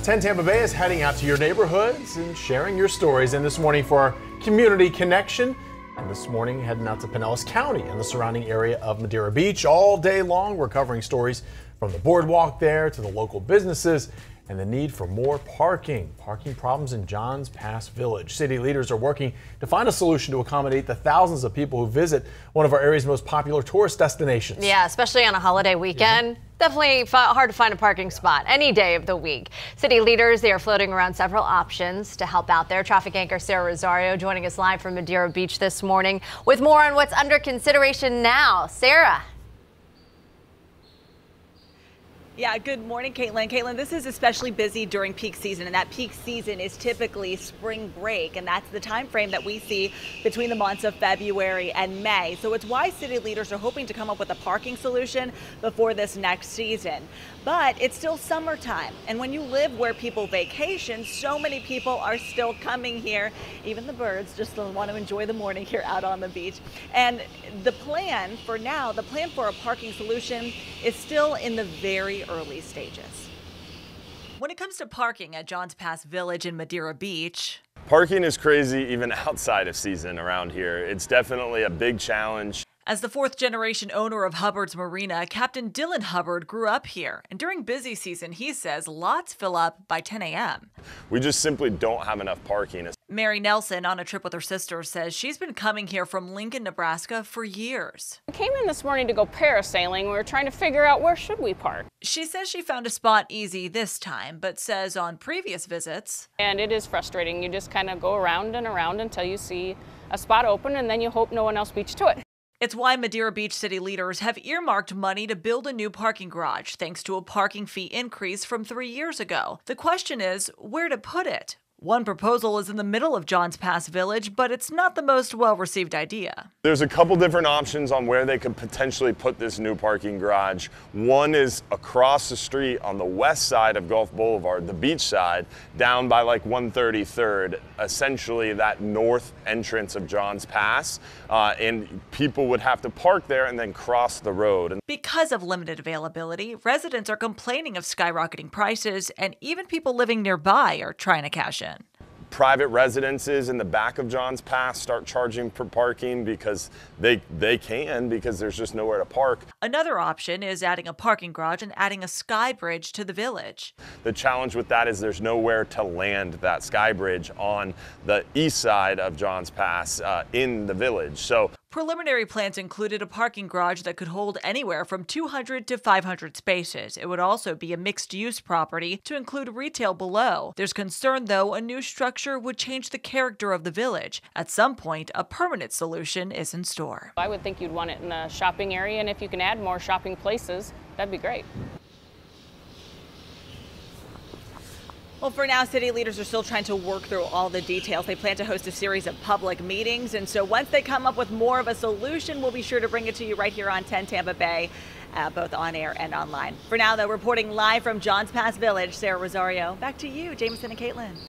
10 Tampa Bay is heading out to your neighborhoods and sharing your stories. And this morning for our community connection. And this morning heading out to Pinellas County and the surrounding area of Madeira Beach. All day long we're covering stories from the boardwalk there to the local businesses and the need for more parking. Parking problems in Johns Pass Village. City leaders are working to find a solution to accommodate the thousands of people who visit one of our area's most popular tourist destinations. Yeah, especially on a holiday weekend. Yeah. Definitely hard to find a parking spot any day of the week. City leaders, they are floating around several options to help out there. Traffic anchor Sarah Rosario joining us live from Madeira Beach this morning with more on what's under consideration now. Sarah. Yeah, good morning, Caitlin. Caitlin, this is especially busy during peak season, and that peak season is typically spring break, and that's the time frame that we see between the months of February and May. So it's why city leaders are hoping to come up with a parking solution before this next season. But it's still summertime, and when you live where people vacation, so many people are still coming here. Even the birds just want to enjoy the morning here out on the beach. And the plan for now, the plan for a parking solution is still in the very early stages. When it comes to parking at Johns Pass Village in Madeira Beach, parking is crazy even outside of season around here. It's definitely a big challenge. As the fourth generation owner of Hubbard's Marina, Captain Dylan Hubbard grew up here. And during busy season, he says lots fill up by 10 a.m. We just simply don't have enough parking. Mary Nelson, on a trip with her sister, says she's been coming here from Lincoln, Nebraska for years. I came in this morning to go parasailing. We were trying to figure out where should we park. She says she found a spot easy this time, but says on previous visits. And it is frustrating. You just kind of go around and around until you see a spot open, and then you hope no one else beats to it. It's why Madeira Beach city leaders have earmarked money to build a new parking garage, thanks to a parking fee increase from 3 years ago. The question is where to put it. One proposal is in the middle of Johns Pass Village, but it's not the most well-received idea. There's a couple different options on where they could potentially put this new parking garage. One is across the street on the west side of Gulf Boulevard, the beach side, down by like 133rd, essentially that north entrance of Johns Pass, and people would have to park there and then cross the road. Because of limited availability, residents are complaining of skyrocketing prices, and even people living nearby are trying to cash in. Private residences in the back of Johns Pass start charging for parking because they can, because there's just nowhere to park. Another option is adding a parking garage and adding a sky bridge to the village. The challenge with that is there's nowhere to land that sky bridge on the east side of Johns Pass in the village. So preliminary plans included a parking garage that could hold anywhere from 200 to 500 spaces. It would also be a mixed-use property to include retail below. There's concern, though, a new structure would change the character of the village. At some point, a permanent solution is in store. I would think you'd want it in a shopping area, and if you can add more shopping places, that'd be great. Well, for now, city leaders are still trying to work through all the details. They plan to host a series of public meetings, and so once they come up with more of a solution, we'll be sure to bring it to you right here on 10 Tampa Bay, both on air and online. For now, though, reporting live from Johns Pass Village, Sarah Rosario. Back to you, Jameson and Caitlin.